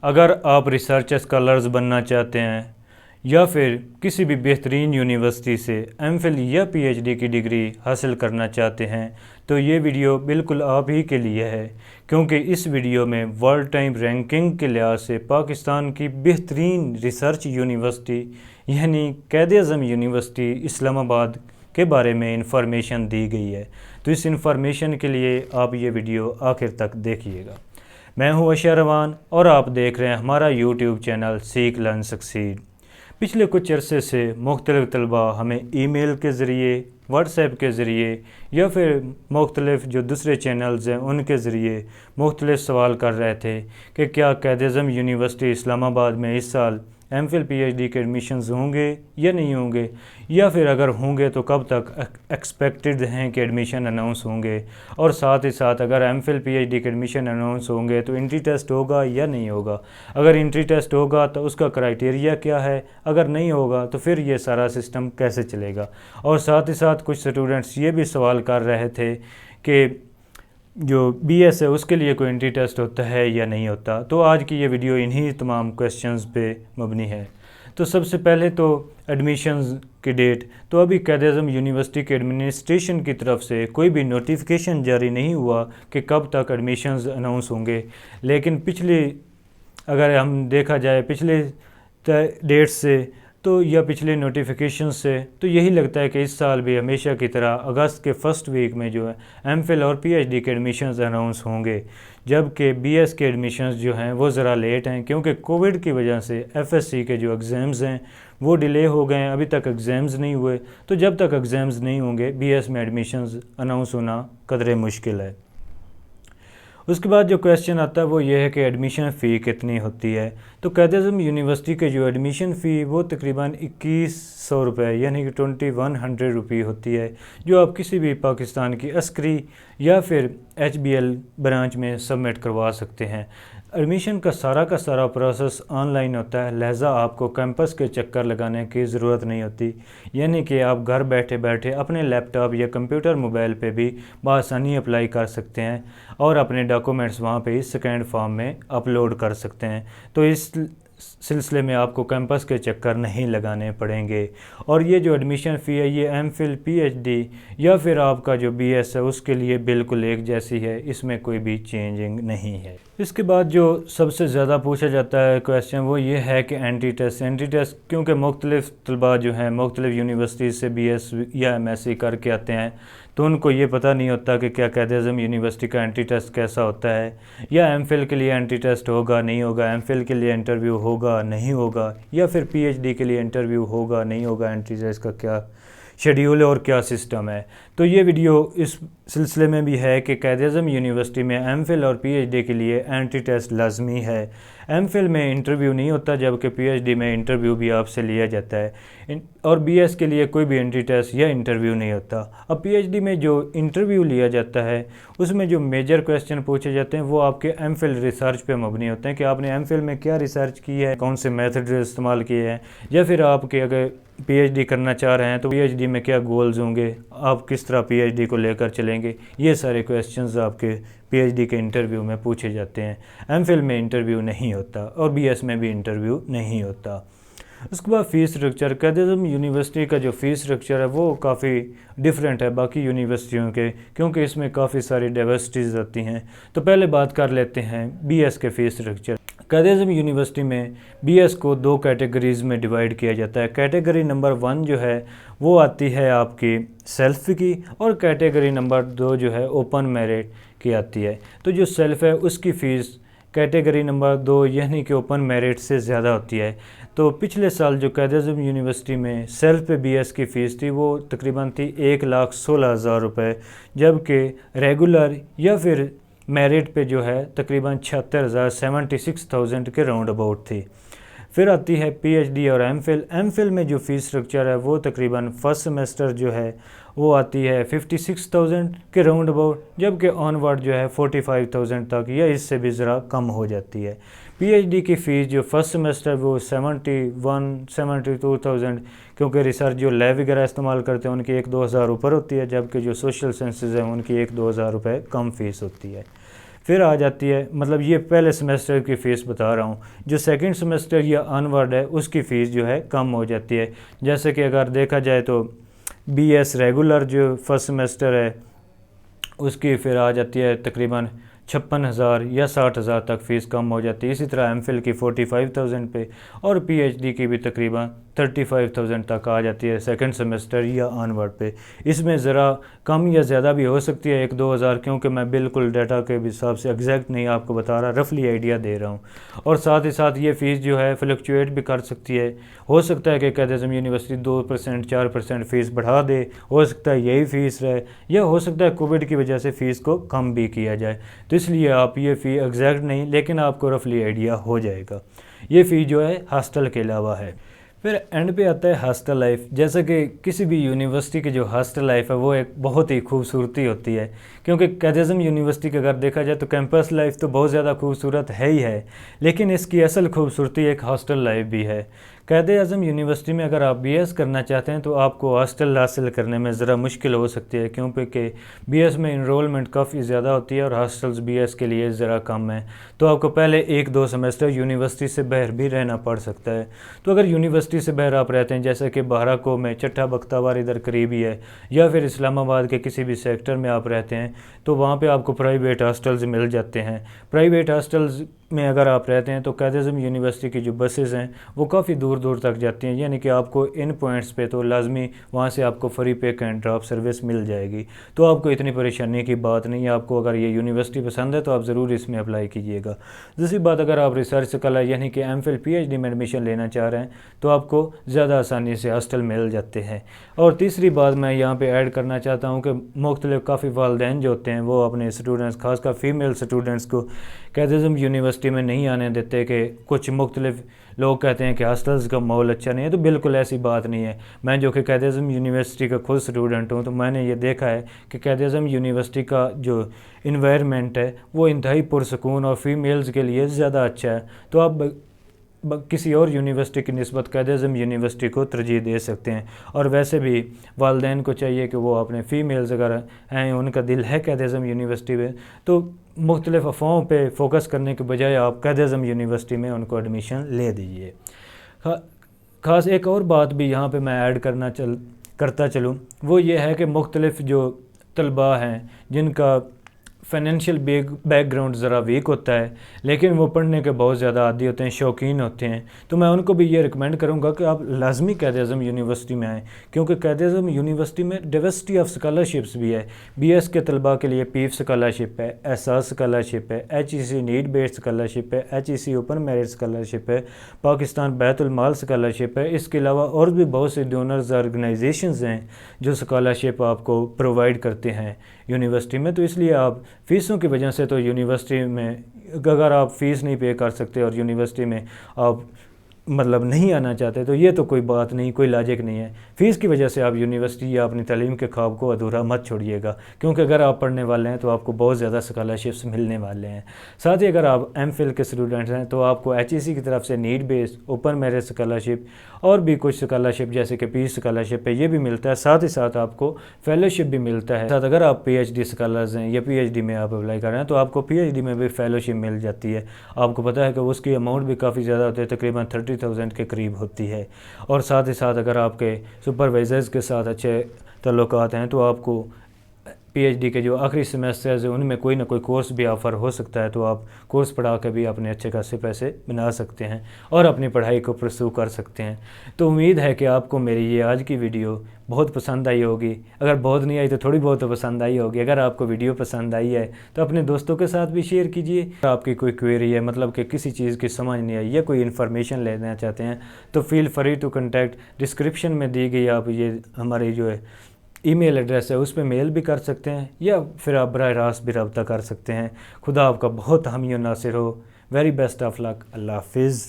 अगर आप research scholars बनना चाहते हैं या फिर किसी भी बेहतरीन यूनिवर्सिटी से एमफिल या पीएचडी की डिग्री हासिल करना चाहते हैं तो ये वीडियो बिल्कुल आप ही के लिए है, क्योंकि इस वीडियो में वर्ल्ड टाइम रैंकिंग के लिहाज से पाकिस्तान की बेहतरीन रिसर्च यूनिवर्सिटी यानी क़ायद-ए-आज़म यूनिवर्सिटी इस्लामाबाद के बारे में इंफॉर्मेशन दी गई है। तो इस इंफॉर्मेशन के लिए आप ये वीडियो आखिर तक देखिएगा। मैं हूं अशर रवान और आप देख रहे हैं हमारा यूट्यूब चैनल सीख लर्न सक्सीड। पिछले कुछ अरसे से मुख्तलिफ़ तलबा हमें ईमेल के ज़रिए, व्हाट्सएप के ज़रिए या फिर मुख्तलिफ़ जो दूसरे चैनल्स हैं उनके ज़रिए मुख्तलिफ़ सवाल कर रहे थे कि क्या क़ायद-ए-आज़म यूनिवर्सिटी इस्लामाबाद में इस साल एमफिल पीएचडी के एडमिशन्स होंगे या नहीं होंगे, या फिर अगर होंगे तो कब तक एक्सपेक्टेड हैं कि एडमिशन अनाउंस होंगे, और साथ ही साथ अगर एमफिल पीएचडी के एडमिशन अनाउंस होंगे तो एंट्री टेस्ट होगा या नहीं होगा, अगर एंट्री टेस्ट होगा तो उसका क्राइटेरिया क्या है, अगर नहीं होगा तो फिर ये सारा सिस्टम कैसे चलेगा। और साथ ही साथ कुछ स्टूडेंट्स ये भी सवाल कर रहे थे कि जो बीएस है उसके लिए कोई एंट्री टेस्ट होता है या नहीं होता। तो आज की ये वीडियो इन्हीं तमाम क्वेश्चंस पे मबनी है। तो सबसे पहले तो एडमिशन्स की डेट, तो अभी क़ायद-ए-आज़म यूनिवर्सिटी के एडमिनिस्ट्रेशन की तरफ से कोई भी नोटिफिकेशन जारी नहीं हुआ कि कब तक एडमिशन्स अनाउंस होंगे, लेकिन पिछले अगर हम देखा जाए पिछले डेट से तो या पिछले नोटिफिकेशन से तो यही लगता है कि इस साल भी हमेशा की तरह अगस्त के फर्स्ट वीक में जो है एमफिल और पीएचडी के एडमिशन्स अनाउंस होंगे, जबकि बीएस के एडमिशन्स जो हैं वो ज़रा लेट हैं क्योंकि कोविड की वजह से एफएससी के जो एग्ज़ाम्स हैं वो डिले हो गए हैं, अभी तक एग्ज़ाम्स नहीं हुए। तो जब तक एग्ज़ाम्स नहीं होंगे बीएस में एडमिशन्स अनाउंस होना कदरे मुश्किल है। उसके बाद जो क्वेश्चन आता है वो ये है कि एडमिशन फ़ी कितनी होती है। तो क़ायद-ए-आज़म यूनिवर्सिटी के जो एडमिशन फ़ी वो तकरीबन 2100 रुपये यानी कि 2100 रुपये होती है, जो आप किसी भी पाकिस्तान की अस्करी या फिर एचबीएल ब्रांच में सबमिट करवा सकते हैं। एडमिशन का सारा प्रोसेस ऑनलाइन होता है, लिहाजा आपको कैंपस के चक्कर लगाने की ज़रूरत नहीं होती, यानी कि आप घर बैठे बैठे अपने लैपटॉप या कंप्यूटर मोबाइल पे भी बआसानी अप्लाई कर सकते हैं और अपने डॉक्यूमेंट्स वहाँ पे इस स्कैन फॉर्म में अपलोड कर सकते हैं। तो इस सिलसिले में आपको कैंपस के चक्कर नहीं लगाने पड़ेंगे। और ये जो एडमिशन फ़ी है ये एमफिल पीएचडी या फिर आपका जो बीएस है उसके लिए बिल्कुल एक जैसी है, इसमें कोई भी चेंजिंग नहीं है। इसके बाद जो सबसे ज़्यादा पूछा जाता है क्वेश्चन वो ये है कि एंट्री टेस्ट क्योंकि मुख्तलिफ़ तलबा जो हैं मुख्तलिफ़ यूनिवर्सिटी से बीएस या एमएससी करके आते हैं, तो उनको ये पता नहीं होता कि क्या क़ायद-ए-आज़म यूनिवर्सिटी का एंट्री टेस्ट कैसा होता है, या एमफिल के लिए एंट्री टेस्ट होगा नहीं होगा, एमफिल के लिए इंटरव्यू होगा नहीं होगा, या फिर पीएचडी के लिए इंटरव्यू होगा नहीं होगा, एंट्री टेस्ट का क्या शेड्यूल है और क्या सिस्टम है। तो ये वीडियो इस सिलसिले में भी है कि क़ायद-ए-आज़म यूनिवर्सिटी में एमफिल और पीएचडी के लिए एंट्री टेस्ट लाजमी है। एमफिल में इंटरव्यू नहीं होता, जबकि पीएचडी में इंटरव्यू भी आपसे लिया जाता है, और बीएस के लिए कोई भी एंट्री टेस्ट या इंटरव्यू नहीं होता। अब पीएचडी में जो इंटरव्यू लिया जाता है उसमें जो मेजर क्वेश्चन पूछे जाते हैं वो आपके एमफिल रिसर्च पे मबनी होते हैं कि आपने एमफिल में क्या रिसर्च की है, कौन से मेथड इस्तेमाल किए हैं, या फिर आपके अगर पीएचडी करना चाह रहे हैं तो पीएचडी में क्या गोल्स होंगे, आप किस तरह पीएचडी को लेकर चलेंगे। ये सारे क्वेश्चंस आपके पीएचडी के इंटरव्यू में पूछे जाते हैं। एमफिल में इंटरव्यू नहीं होता और बीएस में भी इंटरव्यू नहीं होता। उसके बाद फ़ीस स्ट्रक्चर, क़ायद-ए-आज़म यूनिवर्सिटी का जो फ़ीस स्ट्रक्चर है वो काफ़ी डिफरेंट है बाकी यूनिवर्सिटियों के, क्योंकि इसमें काफ़ी सारी डाइवर्सिटीज़ आती हैं। तो पहले बात कर लेते हैं बीएस के फ़ीस स्ट्रक्चर। क़ायद-ए-आज़म यूनिवर्सिटी में बीएस को 2 कैटेगरीज़ में डिवाइड किया जाता है। कैटेगरी नंबर 1 जो है वो आती है आपकी सेल्फ़ की, और कैटेगरी नंबर 2 जो है ओपन मेरिट की आती है। तो जो सेल्फ़ है उसकी फ़ीस कैटेगरी नंबर 2 यानी कि ओपन मेरिट से ज़्यादा होती है। तो पिछले साल जो क़ायद-ए-आज़म यूनिवर्सिटी में सेल्फ़ पे बीएस की फ़ीस थी वो तकरीबन थी 1,16,000 रुपये, जबकि रेगुलर या फिर मेरिट पे जो है तकरीबन 76,000 के राउंड अबाउट थी। फिर आती है पीएचडी और एमफिल में जो फ़ीस स्ट्रक्चर है वो तकरीबन फर्स्ट सेमेस्टर जो है वो आती है 56,000 के राउंड अबाउट, जबकि ऑनवर्ड जो है 45,000 तक या इससे भी ज़रा कम हो जाती है। पीएचडी की फ़ीस जो फर्स्ट सेमेस्टर वो 72,000 क्योंकि रिसर्च जो लैब वगैरह इस्तेमाल करते हैं उनकी 1-2 हज़ार ऊपर होती है, जबकि जो सोशल साइंसेज हैं उनकी 1-2 हज़ार रुपये कम फ़ीस होती है। फिर आ जाती है, मतलब ये पहले सेमेस्टर की फ़ीस बता रहा हूँ, जो सेकंड सेमेस्टर या ऑनवर्ड है उसकी फ़ीस जो है कम हो जाती है। जैसे कि अगर देखा जाए तो बीएस रेगुलर जो फर्स्ट सेमेस्टर है उसकी फिर आ जाती है तकरीबन 56,000 या 60,000 तक फ़ीस कम हो जाती है। इसी तरह एमफिल की 45,000 पे और पीएचडी की भी तकरीबन 35,000 तक आ जाती है सेकंड सेमेस्टर या ऑनवर्ड पे। इसमें ज़रा कम या ज़्यादा भी हो सकती है 1-2 हज़ार, क्योंकि मैं बिल्कुल डाटा के हिसाब से एग्जैक्ट नहीं आपको बता रहा, रफली आइडिया दे रहा हूँ। और साथ ही साथ ये फ़ीस जो है फ्लक्चुएट भी कर सकती है। हो सकता है कि कायद-ए-आज़म यूनिवर्सिटी 2% 4% फ़ीस बढ़ा दे, हो सकता है यही फ़ीस रहे, या हो सकता है कोविड की वजह से फ़ीस को कम भी किया जाए। तो इसलिए आप ये फ़ी एग्जैक्ट नहीं, लेकिन आपको रफली आइडिया हो जाएगा। ये फ़ी जो है हॉस्टल के अलावा है। फिर एंड पे आता है हॉस्टल लाइफ। जैसा कि किसी भी यूनिवर्सिटी की जो हॉस्टल लाइफ है वो एक बहुत ही खूबसूरती होती है, क्योंकि कायद-ए-आज़म यूनिवर्सिटी का अगर देखा जाए तो कैंपस लाइफ तो बहुत ज़्यादा खूबसूरत है ही है, लेकिन इसकी असल खूबसूरती एक हॉस्टल लाइफ भी है। कायद-ए-आज़म यूनिवर्सिटी में अगर आप बीएस करना चाहते हैं तो आपको हॉस्टल हासिल करने में ज़रा मुश्किल हो सकती है, क्योंकि बीएस में इनरोलमेंट काफ़ी ज़्यादा होती है और हॉस्टल्स बीएस के लिए ज़रा कम है। तो आपको पहले 1-2 सेमेस्टर यूनिवर्सिटी से बाहर भी रहना पड़ सकता है। तो अगर यूनिवर्सिटी से बाहर आप रहते हैं, जैसे कि बहराको में, चट्टा बख्तावार इधर करीब ही है, या फिर इस्लामाबाद के किसी भी सेक्टर में आप रहते हैं, तो वहाँ पे आपको प्राइवेट हॉस्टल्स मिल जाते हैं। प्राइवेट हॉस्टल्स में अगर आप रहते हैं तो कायद-ए-आज़म यूनिवर्सिटी की जो बसेज़ हैं वो काफ़ी दूर दूर तक जाती हैं, यानी कि आपको इन पॉइंट्स पे तो लाजमी वहाँ से आपको free pick and drop service मिल जाएगी। तो आपको इतनी परेशानी की बात नहीं है। आपको अगर ये यूनिवर्सिटी पसंद है तो आप ज़रूर इसमें अप्लाई कीजिएगा। दूसरी बात, अगर आप रिसर्च स्कॉलर यानी कि एमफिल पीएचडी में एडमिशन लेना चाह रहे हैं तो आपको ज़्यादा आसानी से हॉस्टल मिल जाते हैं। और तीसरी बात मैं यहाँ पर ऐड करना चाहता हूँ कि मुख्तलिफ काफ़ी वालिदैन जो होते हैं वो अपने स्टूडेंट्स, खासकर फीमेल स्टूडेंट्स को कायद-ए-आज़म यूनिवर्सिटी में नहीं आने देते। कि कुछ मुख्तलिफ लोग कहते हैं कि हॉस्टल्स का माहौल अच्छा नहीं है, तो बिल्कुल ऐसी बात नहीं है। मैं जो कि कायद-ए-आज़म यूनिवर्सिटी का खुद स्टूडेंट हूँ, तो मैंने ये देखा है कि कायद-ए-आज़म यूनिवर्सिटी का जो इन्वायरमेंट है वो इंतहाई पुरसकून और फीमेल्स के लिए ज़्यादा अच्छा है। तो आप किसी और यूनिवर्सिटी की निस्बत कायद-ए-आज़म यूनिवर्सिटी को तरजीह दे सकते हैं। और वैसे भी वालिदैन को चाहिए कि वो अपने फ़ीमेल्स अगर हैं, उनका दिल है कायद-ए-आज़म यूनिवर्सिटी में, तो मुख्तलिफ़ अफ़वाहों पे फ़ोकस करने के बजाय आप कायद-ए-आज़म यूनिवर्सिटी में उनको एडमिशन ले दीजिए। ख़ास एक और बात भी यहाँ पे मैं ऐड करता चलूँ, वो ये है कि मुख्तलिफ़ जो तलबा हैं जिनका फाइनेंशियल बैकग्राउंड ज़रा वीक होता है, लेकिन वो पढ़ने के बहुत ज़्यादा आदी होते हैं, शौकीन होते हैं, तो मैं उनको भी ये रिकमेंड करूँगा कि आप लाजमी कायद-ए-आज़म यूनिवर्सिटी में आएँ, क्योंकि कायद-ए-आज़म यूनिवर्सिटी में डाइवर्सिटी ऑफ स्कॉलरशिप्स भी है। बीएस के तलबा के लिए पीफ स्कॉलरशिप है, एहसास स्कॉलरशिप है, एचईसी नीड बेस्ड स्कॉलरशिप है, एचईसी ओपन मेरिट स्कॉलरशिप है, पाकिस्तान बैतुल माल स्कॉलरशिप है। इसके अलावा और भी बहुत से डोनर्स ऑर्गेनाइजेशंस हैं जो स्कॉलरशिप आपको प्रोवाइड करते हैं यूनिवर्सिटी में। तो इसलिए आप फ़ीसों की वजह से तो यूनिवर्सिटी में अगर आप फ़ीस नहीं पे कर सकते और यूनिवर्सिटी में आप मतलब नहीं आना चाहते, तो ये तो कोई बात नहीं, कोई लॉजिक नहीं है। फ़ीस की वजह से आप यूनिवर्सिटी या अपनी तालीम के ख्वाब को अधूरा मत छोड़िएगा, क्योंकि अगर आप पढ़ने वाले हैं तो आपको बहुत ज़्यादा स्कॉलरशिप्स मिलने वाले हैं। साथ ही अगर आप एमफिल के स्टूडेंट्स हैं तो आपको एचईसी की तरफ से need based open merit scholarship और भी कुछ स्कॉलरशिप जैसे कि पीस स्कॉलरशिप है, ये भी मिलता है। साथ ही साथ आपको फेलोशिप भी मिलता है। साथ अगर आप पीएचडी स्कॉलर्स हैं या पीएचडी में आप अप्लाई कर रहे हैं तो आपको पीएचडी में भी फेलोशिप मिल जाती है। आपको पता है कि उसकी अमाउंट भी काफ़ी ज़्यादा होती है, तकरीबन 30,000 के करीब होती है। और साथ ही साथ अगर आपके सुपरवाइज़र्स के साथ अच्छे ताल्लुकात हैं तो आपको पीएचडी के जो आखिरी सेमेस्टर्स हैं उनमें कोई ना कोई कोर्स भी ऑफ़र हो सकता है, तो आप कोर्स पढ़ा के भी अपने अच्छे खासे पैसे बना सकते हैं और अपनी पढ़ाई को परस्यू कर सकते हैं। तो उम्मीद है कि आपको मेरी ये आज की वीडियो बहुत पसंद आई होगी। अगर बहुत नहीं आई तो थोड़ी बहुत तो पसंद आई होगी। अगर आपको वीडियो पसंद आई है तो अपने दोस्तों के साथ भी शेयर कीजिए। अगर आपकी कोई क्वेरी है, मतलब कि किसी चीज़ की समझ नहीं आई या कोई इन्फॉर्मेशन लेना चाहते हैं, तो feel free to contact. Description में दी गई आप ये हमारी जो है ईमेल एड्रेस है उस पर मेल भी कर सकते हैं, या फिर आप बराह रास्त भी रब्ता कर सकते हैं। खुदा आपका बहुत हामी और नासिर हो। Very best of luck. Allah हाफिज़।